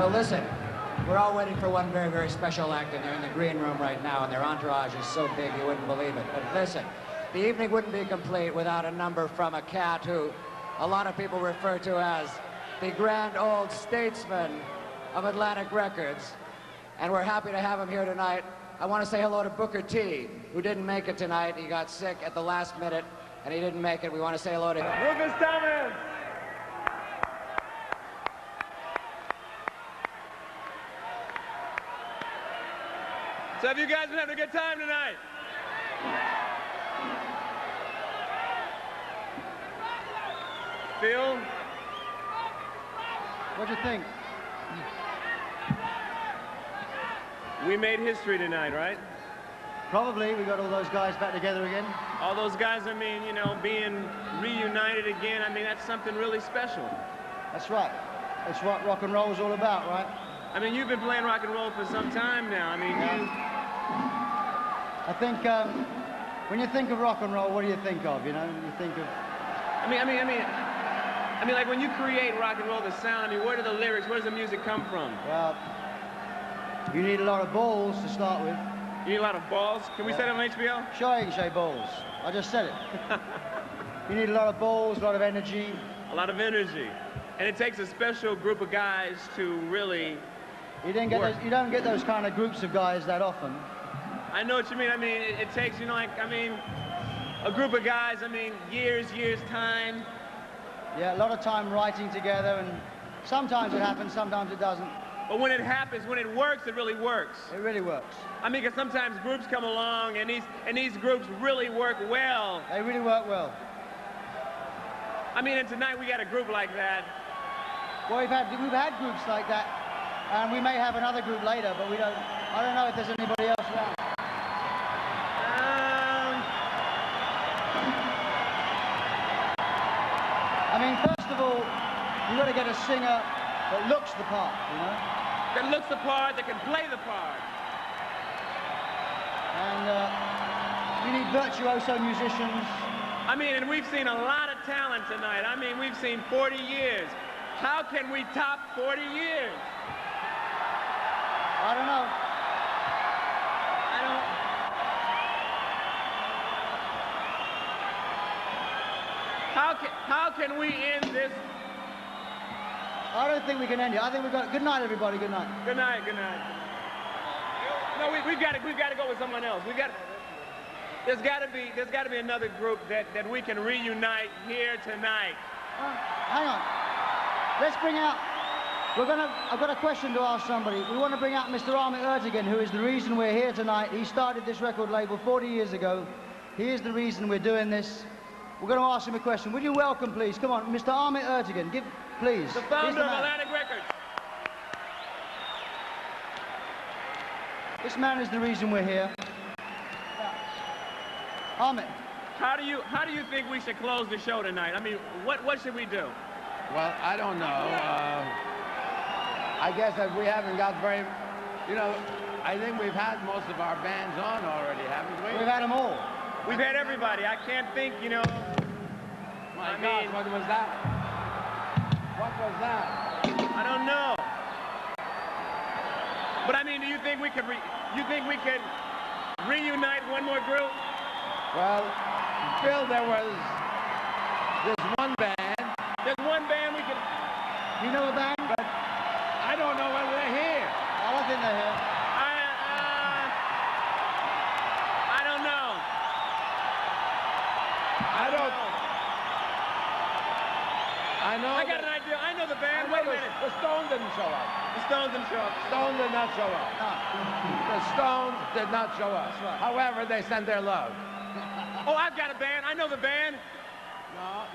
So listen, we're all waiting for one very, very special act, and they're in the green room right now, and their entourage is so big you wouldn't believe it. But listen, the evening wouldn't be complete without a number from a cat who a lot of people refer to as the grand old statesman of Atlantic Records. And we're happy to have him here tonight. I want to say hello to Booker T, who didn't make it tonight. He got sick at the last minute, and he didn't make it. We want to say hello to him. Rufus Tanner! So have you guys been having a good time tonight? Phil? What'd you think? We made history tonight, right? Probably. We got all those guys back together again. All those guys, I mean, you know, being reunited again, I mean, that's something really special. That's right. That's what rock and roll is all about, right? I mean, you've been playing rock and roll for some time now. I mean, I think when you think of rock and roll, what do you think of? You know, you think of. I mean, like when you create rock and roll, the sound. I mean, where do the lyrics? Where does the music come from? Well, you need a lot of balls to start with. You need a lot of balls. Can we say that on HBO? Sure, you can say balls. I just said it. You need a lot of balls, a lot of energy. A lot of energy, and it takes a special group of guys to really. You don't get those kind of groups of guys that often. I know what you mean. I mean, it takes, you know, like, I mean, a group of guys, I mean, years time. Yeah, a lot of time writing together, and sometimes it happens, sometimes it doesn't. But when it happens, when it works, it really works. It really works. I mean, because sometimes groups come along, and these groups really work well. They really work well. I mean, and tonight we got a group like that. Well, we've had groups like that, and we may have another group later, but I don't know if there's anybody else around. I mean, first of all, you've got to get a singer that looks the part, you know? That looks the part, that can play the part. And you need virtuoso musicians. I mean, and we've seen a lot of talent tonight. I mean, we've seen 40 years. How can we top 40 years? I don't know. How can we end this? I don't think we can end it. I think we've got. Good night, everybody. Good night. Good night. Good night. No, we've got to go with someone else. There's got to be another group that we can reunite here tonight. Hang on. Let's bring out. I've got a question to ask somebody. We want to bring out Mr. Ahmet Ertegun, who is the reason we're here tonight. He started this record label 40 years ago. He is the reason we're doing this. We're going to ask him a question. Would you welcome, please? Come on, Mr. Ahmet Ertegun. Please. The founder of Atlantic Records. This man is the reason we're here. Ahmet. How do you think we should close the show tonight? I mean, what should we do? Well, I don't know. I guess that we haven't got very, you know, I think we've had most of our bands on already, haven't we? We've had them all. We've had everybody. I can't think, you know. My God, what was that? What was that? I don't know. But I mean, do you think we could reunite one more group? Well, Phil, there was this one band. There's one band we could. You know a band? But I don't know whether they're here. I don't think they're here. I don't know. I know. I got an idea. I know the band. Wait a minute. The Stones didn't show up. The Stones didn't show up. Stones did not show up. No. The Stones did not show up. That's right. However, they sent their love. Oh, I've got a band. I know the band. No.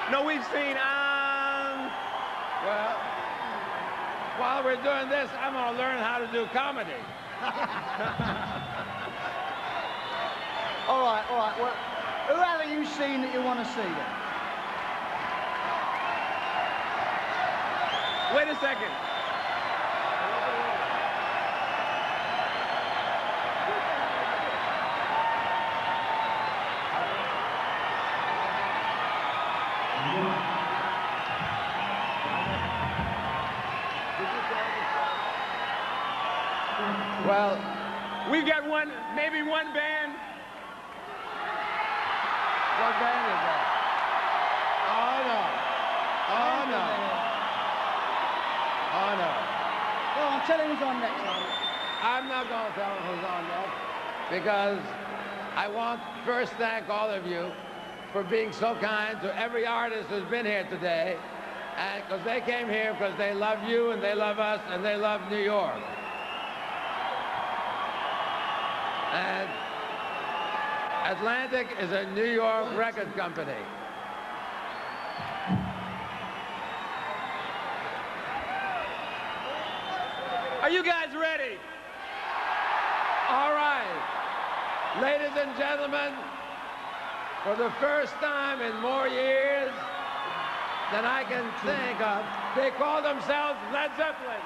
No, we've seen, Well, while we're doing this, I'm going to learn how to do comedy. All right. Well, who haven't you seen that you want to see then? Wait a second. one band. What band is that? Oh, no. Oh, no. Oh, no. Go on, tell him who's on next time. I'm not going to tell him who's on next because I want to first thank all of you for being so kind to every artist who's been here today, and because they came here because they love you and they love us and they love New York. And Atlantic is a New York record company. Are you guys ready? All right. Ladies and gentlemen, for the first time in more years than I can think of, they call themselves Led Zeppelin.